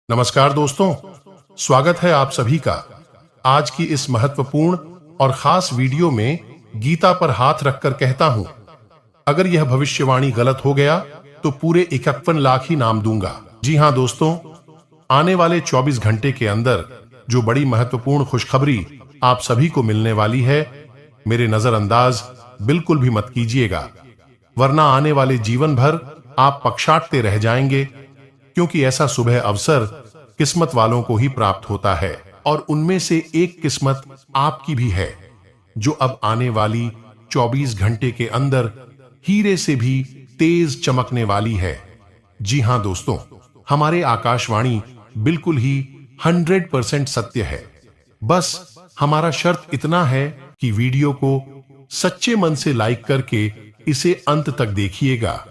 नमस्कार दोस्तों, स्वागत है आप सभी का। आज की इस महत्वपूर्ण और खास वीडियो में गीता पर हाथ रखकर कहता हूं, अगर यह भविष्यवाणी गलत हो गया तो पूरे 51 लाख ही नाम दूंगा। जी हां दोस्तों, आने वाले 24 घंटे के अंदर जो बड़ी महत्वपूर्ण खुशखबरी आप सभी को मिलने वाली है, मेरे नजरअंदाज बिल्कुल भी मत कीजिएगा, वरना आने वाले जीवन भर आप पक्षाटते रह जाएंगे, क्योंकि ऐसा सुबह अवसर किस्मत वालों को ही प्राप्त होता है और उनमें से एक किस्मत आपकी भी है, जो अब आने वाली 24 घंटे के अंदर हीरे से भी तेज चमकने वाली है। जी हां दोस्तों, हमारे आकाशवाणी बिल्कुल ही 100% सत्य है। बस हमारा शर्त इतना है कि वीडियो को सच्चे मन से लाइक करके इसे अंत तक देखिएगा।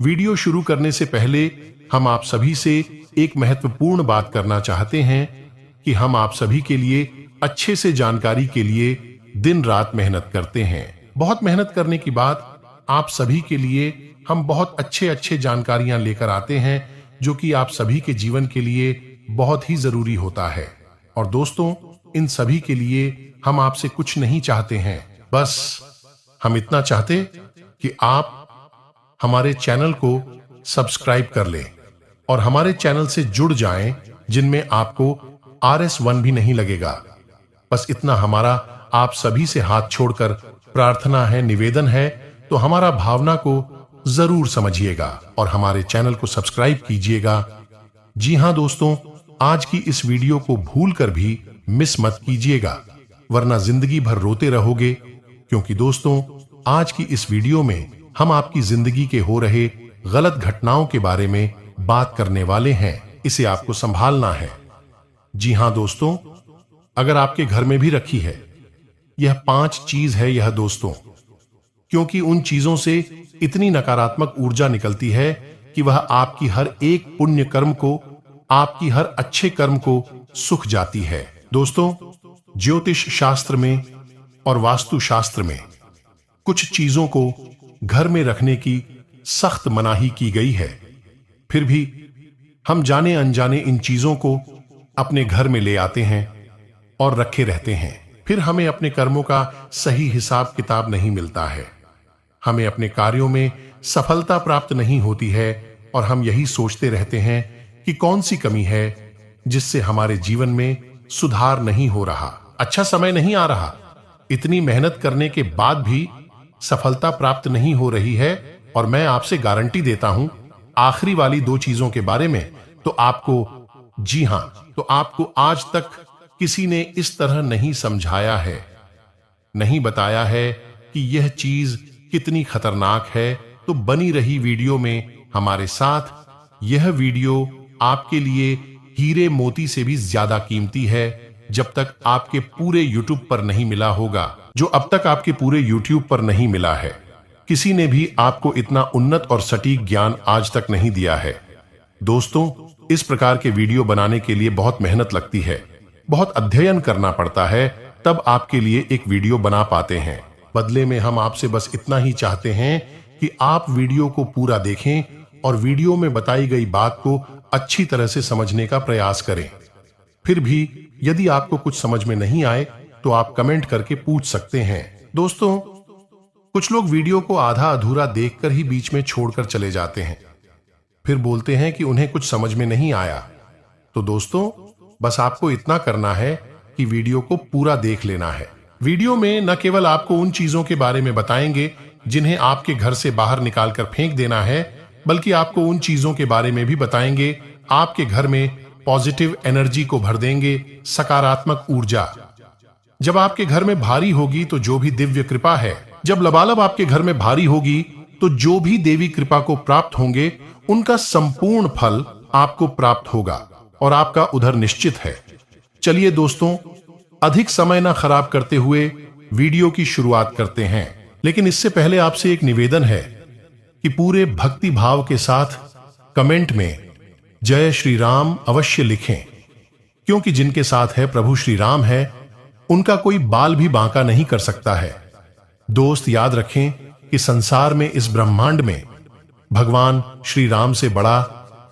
वीडियो शुरू करने से पहले हम आप सभी से एक महत्वपूर्ण बात करना चाहते हैं कि हम आप सभी के लिए अच्छे से जानकारी के लिए दिन रात मेहनत करते हैं। बहुत मेहनत करने के बाद आप सभी के लिए हम बहुत अच्छे जानकारियां लेकर आते हैं, जो कि आप सभी के जीवन के लिए बहुत ही जरूरी होता है। और दोस्तों, इन सभी के लिए हम आपसे कुछ नहीं चाहते हैं, बस हम इतना चाहते कि आप हमारे चैनल को सब्सक्राइब कर लें और हमारे चैनल से जुड़ जाएं, जिनमें आपको RS1 भी नहीं लगेगा। बस इतना हमारा आप सभी से हाथ छोड़कर प्रार्थना है, निवेदन है, तो हमारा भावना को जरूर समझिएगा और हमारे चैनल को सब्सक्राइब कीजिएगा। जी हां दोस्तों, आज की इस वीडियो को भूल कर भी मिस मत कीजिएगा, वरना जिंदगी भर रोते रहोगे, क्योंकि दोस्तों आज की इस वीडियो में हम आपकी जिंदगी के हो रहे गलत घटनाओं के बारे में बात करने वाले हैं। इसे आपको संभालना है। जी हां दोस्तों, अगर आपके घर में भी रखी है, यह 5 चीज है यह दोस्तों, क्योंकि उन चीजों से इतनी नकारात्मक ऊर्जा निकलती है कि वह आपकी हर एक पुण्य कर्म को, आपकी हर अच्छे कर्म को सुख जाती है। दोस्तों, ज्योतिष शास्त्र में और वास्तु शास्त्र में कुछ चीजों को घर में रखने की सख्त मनाही की गई है, फिर भी हम जाने अनजाने इन चीजों को अपने घर में ले आते हैं और रखे रहते हैं। फिर हमें अपने कर्मों का सही हिसाब किताब नहीं मिलता है, हमें अपने कार्यों में सफलता प्राप्त नहीं होती है और हम यही सोचते रहते हैं कि कौन सी कमी है जिससे हमारे जीवन में सुधार नहीं हो रहा, अच्छा समय नहीं आ रहा। इतनी मेहनत करने के बाद भी सफलता प्राप्त नहीं हो रही है, और मैं आपसे गारंटी देता हूं आखिरी वाली 2 चीजों के बारे में तो आपको, जी हां, तो आपको आज तक किसी ने इस तरह नहीं समझाया है, नहीं बताया है कि यह चीज कितनी खतरनाक है। तो बनी रही वीडियो में हमारे साथ। यह वीडियो आपके लिए हीरे मोती से भी ज्यादा कीमती है, जब तक आपके पूरे YouTube पर नहीं मिला होगा, जो अब तक आपके पूरे YouTube पर नहीं मिला है। किसी ने भी आपको इतना उन्नत और सटीक ज्ञान आज तक नहीं दिया है। दोस्तों, इस प्रकार के वीडियो बनाने के लिए बहुत मेहनत लगती है, बहुत अध्ययन करना पड़ता है, तब आपके लिए एक वीडियो बना पाते हैं। बदले में हम आपसे बस इतना ही चाहते हैं कि आप वीडियो को पूरा देखें और वीडियो में बताई गई बात को अच्छी तरह से समझने का प्रयास करें। फिर भी यदि आपको कुछ समझ में नहीं आए तो आप कमेंट करके पूछ सकते हैं। दोस्तों, कुछ लोग वीडियो को आधा अधूरा देखकर ही बीच में छोड़कर चले जाते हैं, फिर बोलते हैं कि उन्हें कुछ समझ में नहीं आया। तो दोस्तों, बस आपको इतना करना है कि वीडियो को पूरा देख लेना है। वीडियो में न केवल आपको उन चीजों के बारे में बताएंगे जिन्हें आपके घर से बाहर निकालकर फेंक देना है, बल्कि आपको उन चीजों के बारे में भी बताएंगे आपके घर में पॉजिटिव एनर्जी को भर देंगे, सकारात्मक ऊर्जा। जब आपके घर में भारी होगी तो जो भी दिव्य कृपा है, जब लबालब आपके घर में भारी होगी तो जो भी देवी कृपा को प्राप्त होंगे, उनका संपूर्ण फल आपको प्राप्त होगा और आपका उधर निश्चित है। चलिए दोस्तों, अधिक समय ना खराब करते हुए वीडियो की शुरुआत करते हैं। लेकिन इससे पहले आपसे एक निवेदन है कि पूरे भक्ति भाव के साथ कमेंट में जय श्री राम अवश्य लिखें, क्योंकि जिनके साथ है प्रभु श्री राम है, उनका कोई बाल भी बांका नहीं कर सकता है। दोस्त, याद रखें कि संसार में, इस ब्रह्मांड में भगवान श्री राम से बड़ा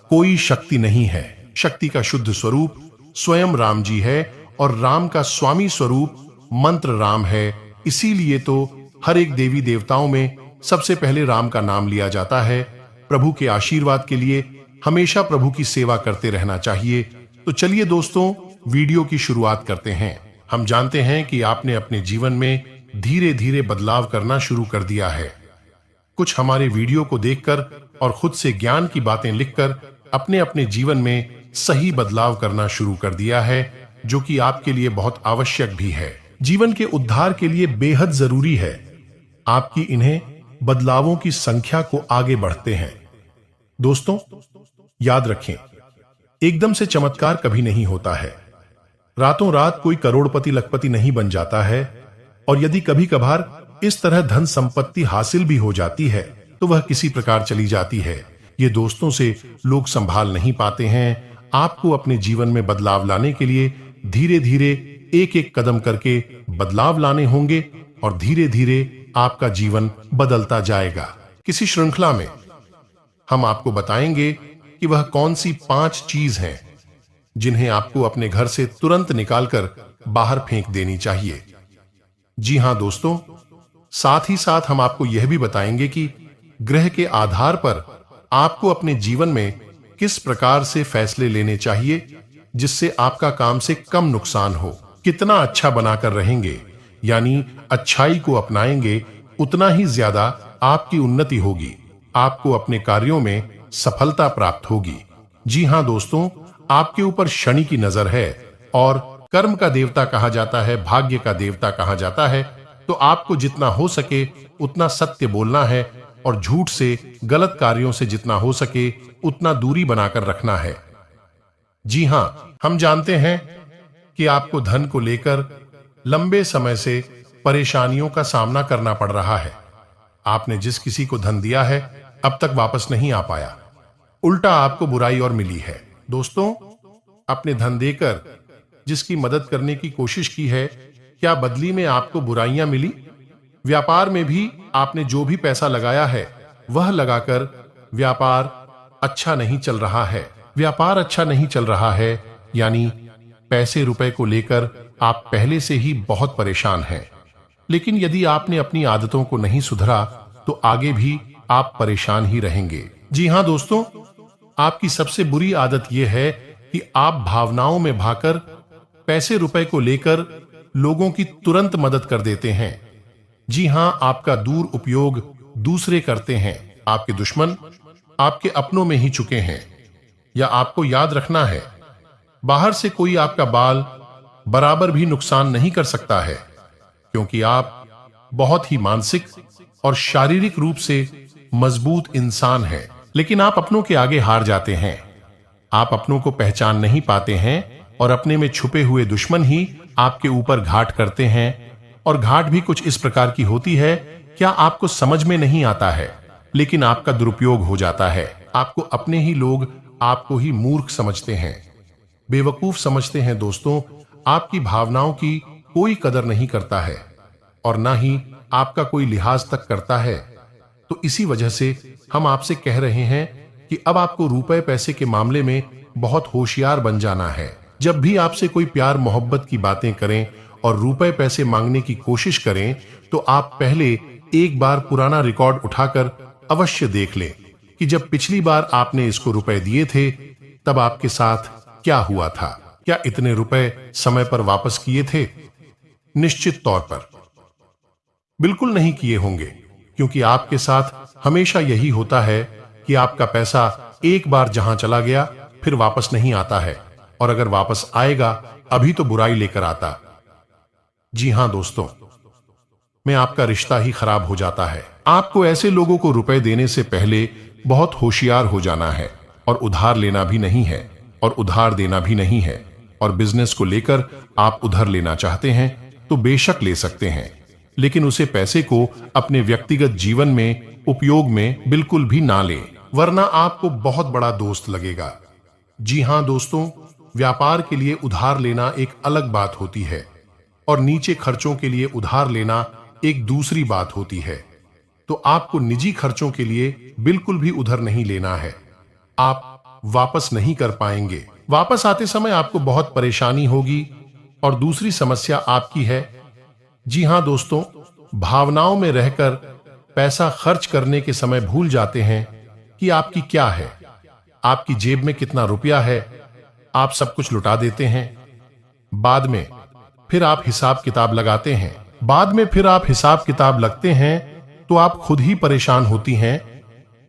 कोई शक्ति नहीं है। शक्ति का शुद्ध स्वरूप स्वयं राम जी है और राम का स्वामी स्वरूप मंत्र राम है। इसीलिए तो हर एक देवी देवताओं में सबसे पहले राम का नाम लिया जाता है। प्रभु के आशीर्वाद के लिए हमेशा प्रभु की सेवा करते रहना चाहिए। तो चलिए दोस्तों, वीडियो की शुरुआत करते हैं। हम जानते हैं कि आपने अपने जीवन में धीरे धीरे बदलाव करना शुरू कर दिया है। कुछ हमारे वीडियो को देखकर और खुद से ज्ञान की बातें लिखकर अपने अपने जीवन में सही बदलाव करना शुरू कर दिया है, जो कि आपके लिए बहुत आवश्यक भी है। जीवन के उद्धार के लिए बेहद जरूरी है। आपकी इन्हें बदलावों की संख्या को आगे बढ़ते हैं। दोस्तों, याद रखें, एकदम से चमत्कार कभी नहीं होता है। रातों रात कोई करोड़पति लखपति नहीं बन जाता है, और यदि कभी कभार इस तरह धन संपत्ति हासिल भी हो जाती है तो वह किसी प्रकार चली जाती है। ये दोस्तों से लोग संभाल नहीं पाते हैं। आपको अपने जीवन में बदलाव लाने के लिए धीरे धीरे एक एक कदम करके बदलाव लाने होंगे और धीरे धीरे आपका जीवन बदलता जाएगा। किसी श्रृंखला में हम आपको बताएंगे कि वह कौन सी 5 चीज हैं जिन्हें आपको अपने घर से तुरंत निकालकर बाहर फेंक देनी चाहिए। जी हां दोस्तों, साथ ही साथ हम आपको यह भी बताएंगे कि ग्रह के आधार पर आपको अपने जीवन में किस प्रकार से फैसले लेने चाहिए जिससे आपका काम से कम नुकसान हो। कितना अच्छा बनाकर रहेंगे, यानी अच्छाई को अपनाएंगे, उतना ही ज्यादा आपकी उन्नति होगी, आपको अपने कार्यों में सफलता प्राप्त होगी। जी हां दोस्तों, आपके ऊपर शनि की नजर है और कर्म का देवता कहा जाता है, भाग्य का देवता कहा जाता है। तो आपको जितना हो सके उतना सत्य बोलना है और झूठ से, गलत कार्यों से जितना हो सके उतना दूरी बनाकर रखना है। जी हां, हम जानते हैं कि आपको धन को लेकर लंबे समय से परेशानियों का सामना करना पड़ रहा है। आपने जिस किसी को धन दिया है अब तक वापस नहीं आ पाया, उल्टा आपको बुराई और मिली है। दोस्तों, अपने धन देकर जिसकी मदद करने की कोशिश की है, क्या बदली में आपको बुराइयां मिली? व्यापार में भी आपने जो भी पैसा लगाया है वह लगाकर व्यापार अच्छा नहीं चल रहा है। व्यापार अच्छा नहीं चल रहा है यानी पैसे रुपए को लेकर आप पहले से ही बहुत परेशान हैं। लेकिन यदि आपने अपनी आदतों को नहीं सुधरा तो आगे भी आप परेशान ही रहेंगे। जी हां दोस्तों, आपकी सबसे बुरी आदत यह है कि आप भावनाओं में भाकर पैसे रुपए को लेकर लोगों की तुरंत मदद कर देते हैं। जी हां, आपका दूर उपयोग दूसरे करते हैं। आपके दुश्मन आपके अपनों में ही चुके हैं। या आपको याद रखना है, बाहर से कोई आपका बाल बराबर भी नुकसान नहीं कर सकता है, क्योंकि आप बहुत ही मानसिक और शारीरिक रूप से मजबूत इंसान हैं। लेकिन आप अपनों के आगे हार जाते हैं। आप अपनों को पहचान नहीं पाते हैं और अपने में छुपे हुए दुश्मन ही आपके ऊपर घाट करते हैं। और घाट भी कुछ इस प्रकार की होती है, क्या आपको समझ में नहीं आता है, लेकिन आपका दुरुपयोग हो जाता है। आपको अपने ही लोग आपको ही मूर्ख समझते हैं, बेवकूफ समझते हैं। दोस्तों, आपकी भावनाओं की कोई कदर नहीं करता है और ना ही आपका कोई लिहाज तक करता है। तो इसी वजह से हम आपसे कह रहे हैं कि अब आपको रुपए पैसे के मामले में बहुत होशियार बन जाना है। जब भी आपसे कोई प्यार मोहब्बत की बातें करें और रुपए पैसे मांगने की कोशिश करें तो आप पहले एक बार पुराना रिकॉर्ड उठाकर अवश्य देख लें कि जब पिछली बार आपने इसको रुपए दिए थे तब आपके साथ क्या हुआ था। क्या इतने रुपए समय पर वापस किए थे? निश्चित तौर पर बिल्कुल नहीं किए होंगे, क्योंकि आपके साथ हमेशा यही होता है कि आपका पैसा एक बार जहां चला गया फिर वापस नहीं आता है, और अगर वापस आएगा अभी तो बुराई लेकर आता। जी हां दोस्तों, में आपका रिश्ता ही खराब हो जाता है। आपको ऐसे लोगों को रुपए देने से पहले बहुत होशियार हो जाना है, और उधार लेना भी नहीं है और उधार देना भी नहीं है। और बिजनेस को लेकर आप उधार लेना चाहते हैं तो बेशक ले सकते हैं, लेकिन उसे पैसे को अपने व्यक्तिगत जीवन में उपयोग में बिल्कुल भी ना लें, वरना आपको बहुत बड़ा दोस्त लगेगा। जी हां दोस्तों, व्यापार के लिए उधार लेना एक अलग बात होती है और नीचे खर्चों के लिए उधार लेना एक दूसरी बात होती है। तो आपको निजी खर्चों के लिए बिल्कुल भी उधार नहीं लेना है, आप वापस नहीं कर पाएंगे। वापस आते समय आपको बहुत परेशानी होगी। और दूसरी समस्या आपकी है, जी हां दोस्तों, भावनाओं में रहकर पैसा खर्च करने के समय भूल जाते हैं कि आपकी क्या है, आपकी जेब में कितना रुपया है। आप सब कुछ लुटा देते हैं। बाद में फिर आप हिसाब किताब लगाते हैं। लगते हैं तो आप खुद ही परेशान होती हैं,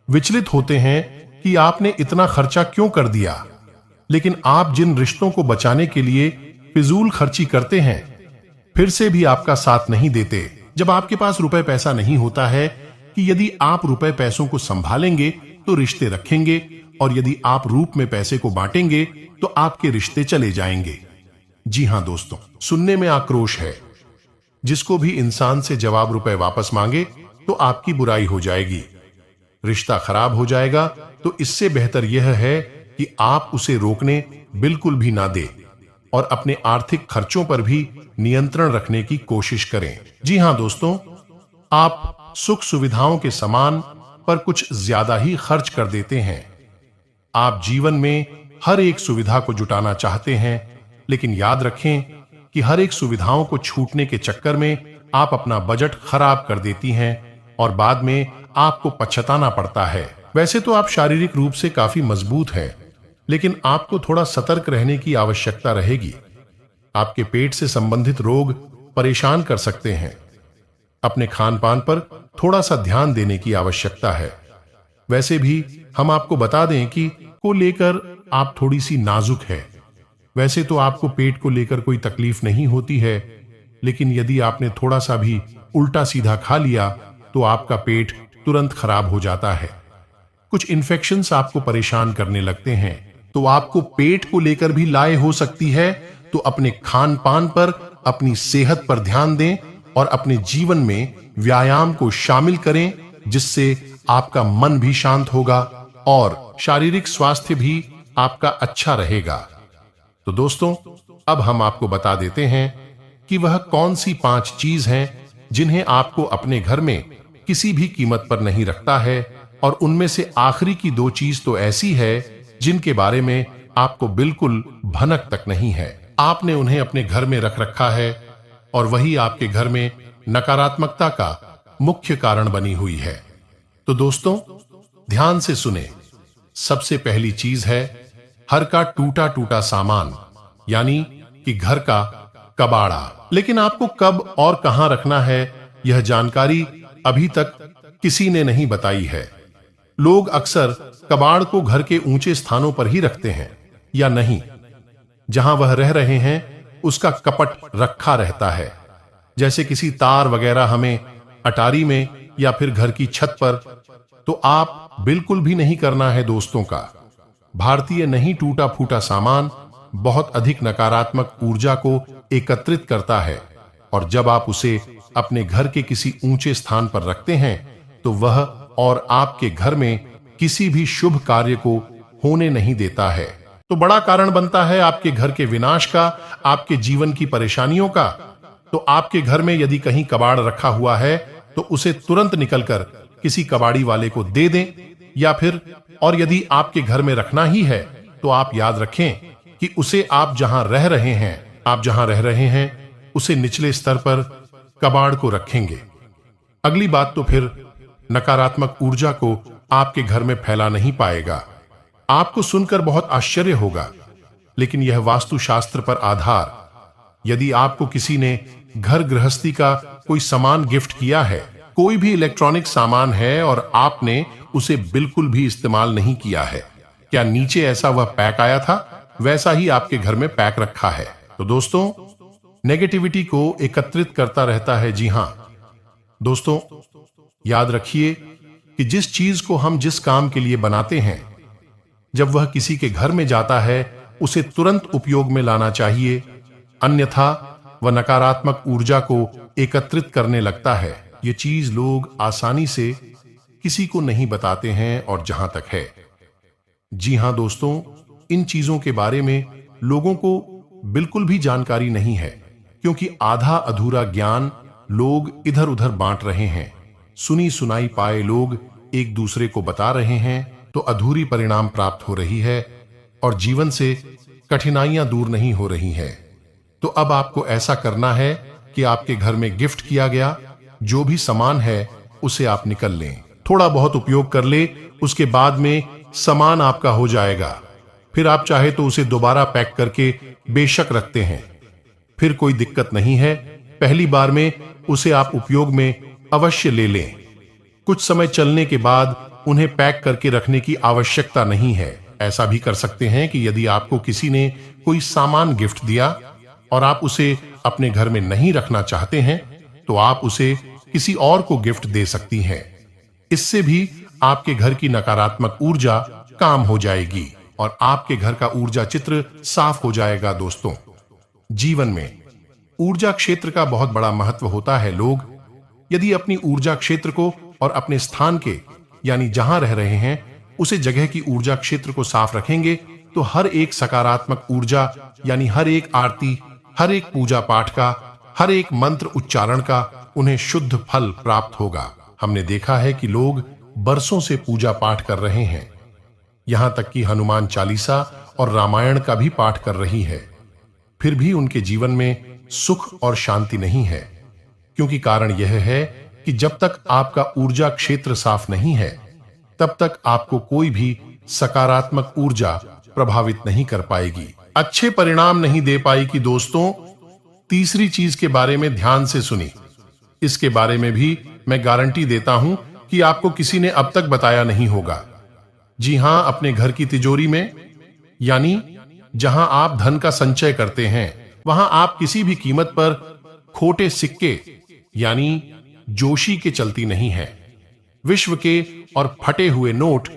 विचलित होते हैं कि आपने इतना खर्चा क्यों कर दिया। लेकिन आप जिन रिश्तों को बचाने के लिए फिजूल खर्ची करते हैं, फिर से भी आपका साथ नहीं देते। जब आपके पास रुपए पैसा नहीं होता है कि यदि आप रुपए पैसों को संभालेंगे तो रिश्ते रखेंगे, और यदि आप रूप में पैसे को बांटेंगे तो आपके रिश्ते चले जाएंगे। जी हां दोस्तों, सुनने में आक्रोश है। जिसको भी इंसान से जवाब रुपए वापस मांगे तो आपकी बुराई हो जाएगी, रिश्ता खराब हो जाएगा। तो इससे बेहतर यह है कि आप उसे रोकने बिल्कुल भी ना दे और अपने आर्थिक खर्चों पर भी नियंत्रण रखने की कोशिश करें। जी हां दोस्तों, आप सुख सुविधाओं के सामान पर कुछ ज्यादा ही खर्च कर देते हैं। आप जीवन में हर एक सुविधा को जुटाना चाहते हैं, लेकिन याद रखें कि हर एक सुविधाओं को छूटने के चक्कर में आप अपना बजट खराब कर देती हैं और बाद में आपको पछताना पड़ता है। वैसे तो आप शारीरिक रूप से काफी मजबूत हैं, लेकिन आपको थोड़ा सतर्क रहने की आवश्यकता रहेगी। आपके पेट से संबंधित रोग परेशान कर सकते हैं। अपने खान पान पर थोड़ा सा ध्यान देने की आवश्यकता है। वैसे भी हम आपको बता दें कि को लेकर आप थोड़ी सी नाजुक है। वैसे तो आपको पेट को लेकर कोई तकलीफ नहीं होती है, लेकिन यदि आपने थोड़ा सा भी उल्टा सीधा खा लिया तो आपका पेट तुरंत खराब हो जाता है। कुछ इन्फेक्शंस आपको परेशान करने लगते हैं, तो आपको पेट को लेकर भी लाए हो सकती है। तो अपने खान पान पर, अपनी सेहत पर ध्यान दें और अपने जीवन में व्यायाम को शामिल करें, जिससे आपका मन भी शांत होगा और शारीरिक स्वास्थ्य भी आपका अच्छा रहेगा। तो दोस्तों, अब हम आपको बता देते हैं कि वह कौन सी 5 चीज हैं जिन्हें आपको अपने घर में किसी भी कीमत पर नहीं रखता है, और उनमें से आखिरी की 2 चीज तो ऐसी है जिनके बारे में आपको बिल्कुल भनक तक नहीं है। आपने उन्हें अपने घर में रख रखा है और वही आपके घर में नकारात्मकता का मुख्य कारण बनी हुई है। तो दोस्तों, ध्यान से सुने। सबसे पहली चीज है हर का टूटा टूटा सामान, यानी कि घर का कबाड़ा। लेकिन आपको कब और कहां रखना है, यह जानकारी अभी तक किसी ने नहीं बताई है। लोग अक्सर कबाड़ को घर के ऊंचे स्थानों पर ही रखते हैं, या नहीं, जहां वह रह रहे हैं उसका कपट रखा रहता है। जैसे किसी तार वगैरह हमें अटारी में या फिर घर की छत पर। तो आप बिल्कुल भी नहीं करना है दोस्तों का। भारतीय नहीं टूटा फूटा सामान बहुत अधिक नकारात्मक ऊर्जा को एकत्रित करता है, और जब आप उसे अपने घर के किसी ऊंचे स्थान पर रखते हैं तो वह और आपके घर में किसी भी शुभ कार्य को होने नहीं देता है। तो बड़ा कारण बनता है आपके घर के विनाश का, आपके जीवन की परेशानियों का। तो आपके घर में यदि कहीं कबाड़ रखा हुआ है तो उसे तुरंत निकलकर किसी कबाड़ी वाले को दे दें, या फिर और यदि आपके घर में रखना ही है तो आप याद रखें कि उसे आप जहां रह रहे हैं उसे निचले स्तर पर कबाड़ को रखेंगे। अगली बात तो फिर नकारात्मक ऊर्जा को आपके घर में फैला नहीं पाएगा। आपको सुनकर बहुत आश्चर्य होगा, लेकिन यह वास्तुशास्त्र पर आधार। यदि आपको किसी ने घर गृहस्थी का कोई सामान गिफ्ट किया है, कोई भी इलेक्ट्रॉनिक सामान है और आपने उसे बिल्कुल भी इस्तेमाल नहीं किया है, क्या नीचे ऐसा वह पैक आया था वैसा ही आपके घर में पैक रखा है? तो दोस्तों, नेगेटिविटी को एकत्रित करता रहता है। जी हां दोस्तों, याद रखिए कि जिस चीज को हम जिस काम के लिए बनाते हैं, जब वह किसी के घर में जाता है उसे तुरंत उपयोग में लाना चाहिए, अन्यथा वह नकारात्मक ऊर्जा को एकत्रित करने लगता है। ये चीज लोग आसानी से किसी को नहीं बताते हैं, और जहां तक है, जी हां दोस्तों, इन चीजों के बारे में लोगों को बिल्कुल भी जानकारी नहीं है, क्योंकि आधा अधूरा ज्ञान लोग इधर उधर बांट रहे हैं। सुनी सुनाई पाए लोग एक दूसरे को बता रहे हैं, तो अधूरी परिणाम प्राप्त हो रही है और जीवन से कठिनाइयां दूर नहीं हो रही हैं, तो अब आपको ऐसा करना है कि आपके घर में गिफ्ट किया गया जो भी सामान है उसे आप निकल लें, थोड़ा बहुत उपयोग कर ले, उसके बाद में सामान आपका हो जाएगा। फिर आप चाहे तो उसे दोबारा पैक करके बेशक रखते हैं, फिर कोई दिक्कत नहीं है। पहली बार में उसे आप उपयोग में अवश्य ले लें। कुछ समय चलने के बाद उन्हें पैक करके रखने की आवश्यकता नहीं है। ऐसा भी कर सकते हैं कि यदि आपको किसी ने कोई सामान गिफ्ट दिया और आप उसे अपने घर में नहीं रखना चाहते हैं, तो आप उसे किसी और को गिफ्ट दे सकती हैं। इससे भी आपके घर की नकारात्मक ऊर्जा काम हो जाएगी और आपके घर का ऊर्जा चित्र साफ हो जाएगा। दोस्तों, जीवन में ऊर्जा क्षेत्र का बहुत बड़ा महत्व होता है। लोग यदि अपनी ऊर्जा क्षेत्र को और अपने स्थान के यानी जहां रह रहे हैं उसे जगह की ऊर्जा क्षेत्र को साफ रखेंगे, तो हर एक सकारात्मक ऊर्जा यानी हर एक आरती, हर एक पूजा पाठ का, हर एक मंत्र उच्चारण का उन्हें शुद्ध फल प्राप्त होगा। हमने देखा है कि लोग बरसों से पूजा पाठ कर रहे हैं, यहां तक कि हनुमान चालीसा और रामायण का भी पाठ कर रही है, फिर भी उनके जीवन में सुख और शांति नहीं है। क्योंकि कारण यह है कि जब तक आपका ऊर्जा क्षेत्र साफ नहीं है, तब तक आपको कोई भी सकारात्मक ऊर्जा प्रभावित नहीं कर पाएगी, अच्छे परिणाम नहीं दे पाएगी। दोस्तों, तीसरी चीज के बारे में ध्यान से सुनी। इसके बारे में भी मैं गारंटी देता हूं कि आपको किसी ने अब तक बताया नहीं होगा। जी हां, अपने घर की तिजोरी में यानी जहां आप धन का संचय करते हैं, वहां आप किसी भी कीमत पर खोटे सिक्के यानी जोशी के चलती नहीं है। विश्व के और फटे हुए नोट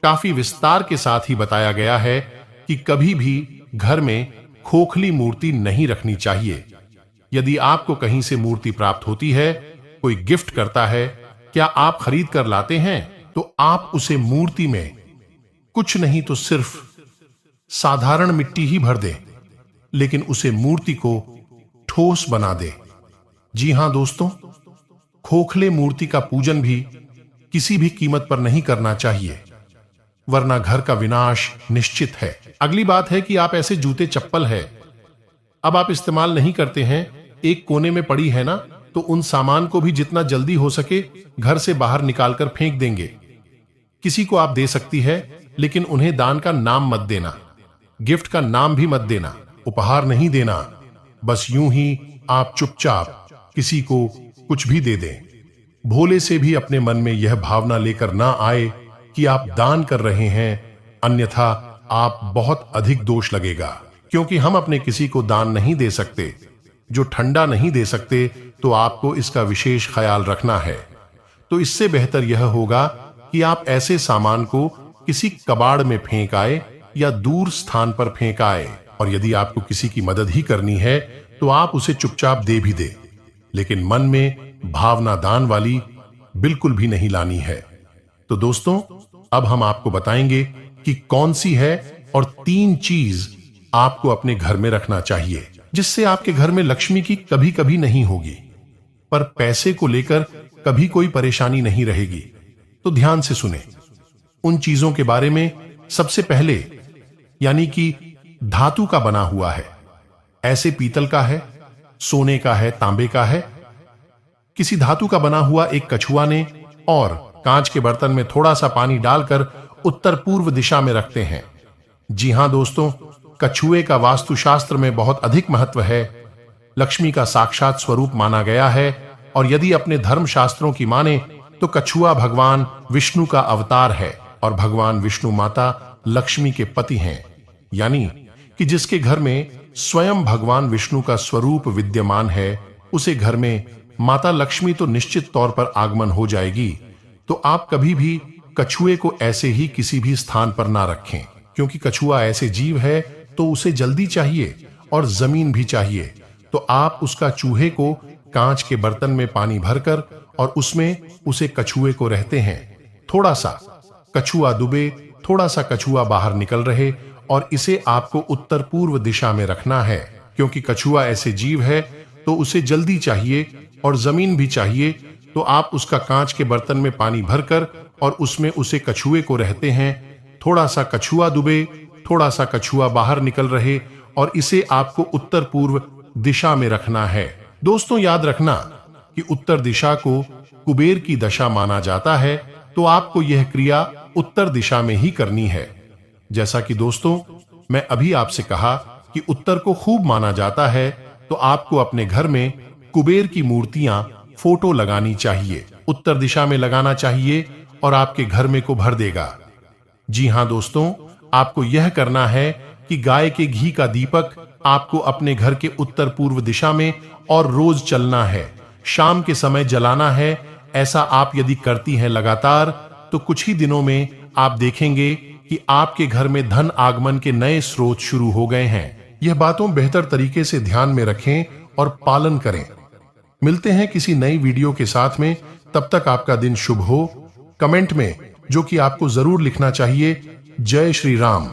काफी विस्तार के साथ ही बताया गया है कि कभी भी घर में खोखली मूर्ति नहीं रखनी चाहिए। यदि आपको कहीं से मूर्ति प्राप्त होती है, कोई गिफ्ट करता है, क्या आप खरीद कर लाते हैं, तो आप उसे मूर्ति में कुछ नहीं तो सिर्फ साधारण मिट्टी ही भर दें, लेकिन उसे मूर्ति को ठोस बना दें। जी हां दोस्तों, खोखले मूर्ति का पूजन भी किसी भी कीमत पर नहीं करना चाहिए, वरना घर का विनाश निश्चित है। अगली बात है कि आप ऐसे जूते चप्पल है अब आप इस्तेमाल नहीं करते हैं, एक कोने में पड़ी है ना, तो उन सामान को भी जितना जल्दी हो सके घर से बाहर निकालकर फेंक देंगे। किसी को आप दे सकती है, लेकिन उन्हें दान का नाम मत देना, गिफ्ट का नाम भी मत देना, उपहार नहीं देना। बस यूं ही आप चुपचाप किसी को कुछ भी दे दें। भोले से भी अपने मन में यह भावना लेकर ना आए कि आप दान कर रहे हैं, अन्यथा आप बहुत अधिक दोष लगेगा। क्योंकि हम अपने किसी को दान नहीं दे सकते, जो ठंडा नहीं दे सकते, तो आपको इसका विशेष ख्याल रखना है। तो इससे बेहतर यह होगा कि आप ऐसे सामान को किसी कबाड़ में फेंक आए या दूर स्थान पर फेंक आए। और यदि आपको किसी की मदद ही करनी है, तो आप उसे चुपचाप दे भी दे, लेकिन मन में भावना दान वाली बिल्कुल भी नहीं लानी है। तो दोस्तों, अब हम आपको बताएंगे कि कौन सी है और 3 चीज आपको अपने घर में रखना चाहिए, जिससे आपके घर में लक्ष्मी की कभी कभी नहीं होगी, पर पैसे को लेकर कभी कोई परेशानी नहीं रहेगी। तो ध्यान से सुने उन चीजों के बारे में। सबसे पहले यानी कि धातु का बना हुआ है, ऐसे पीतल का है, सोने का है, तांबे का है, किसी धातु का बना हुआ एक कछुआ ने और कांच के बर्तन में थोड़ा सा पानी डालकर उत्तर पूर्व दिशा में रखते हैं। जी हां दोस्तों, कछुए का वास्तुशास्त्र में बहुत अधिक महत्व है, लक्ष्मी का साक्षात स्वरूप माना गया है। और यदि अपने धर्म शास्त्रों की माने तो कछुआ भगवान विष्णु का अवतार है और भगवान विष्णु माता लक्ष्मी के पति हैं, यानी कि जिसके घर में स्वयं भगवान विष्णु का स्वरूप विद्यमान है, उसे घर में माता लक्ष्मी तो निश्चित तौर पर आगमन हो जाएगी। तो आप कभी भी कछुए को ऐसे ही किसी भी स्थान पर ना रखें, क्योंकि कछुआ ऐसे जीव है तो उसे जल्दी चाहिए और जमीन भी चाहिए। तो आप उसका चूहे को कांच के बर्तन में पानी भरकर और उसमें उसे कछुए को रहते हैं, थोड़ा सा कछुआ डूबे, थोड़ा सा कछुआ बाहर निकल रहे, और इसे आपको उत्तर पूर्व दिशा में रखना है। क्योंकि कछुआ ऐसे जीव है तो उसे जल्दी चाहिए और जमीन भी चाहिए। तो आप उसका कांच के बर्तन में पानी भरकर और उसमें उसे कछुए को रहते हैं, थोड़ा सा कछुआ डूबे, थोड़ा सा कछुआ बाहर निकल रहे और इसे आपको उत्तर पूर्व दिशा में रखना है। दोस्तों याद रखना कि उत्तर दिशा को कुबेर की दशा माना जाता है, तो आपको यह क्रिया उत्तर दिशा में ही करनी है। जैसा कि दोस्तों मैं अभी आपसे कहा कि उत्तर को खूब माना जाता है, तो आपको अपने घर में कुबेर की मूर्तियां, फोटो लगानी चाहिए, उत्तर दिशा में लगाना चाहिए और आपके घर में को भर देगा। जी हां दोस्तों, आपको यह करना है कि गाय के घी का दीपक आपको अपने घर के उत्तर पूर्व दिशा में और रोज चलना है, शाम के समय जलाना है। ऐसा आप यदि करती हैं लगातार, तो कुछ ही दिनों में आप देखेंगे कि आपके घर में धन आगमन के नए स्रोत शुरू हो गए हैं। यह बातों बेहतर तरीके से ध्यान में रखें और पालन करें। मिलते हैं किसी नई वीडियो के साथ में, तब तक आपका दिन शुभ हो। कमेंट में जो कि आपको जरूर लिखना चाहिए, जय श्री राम।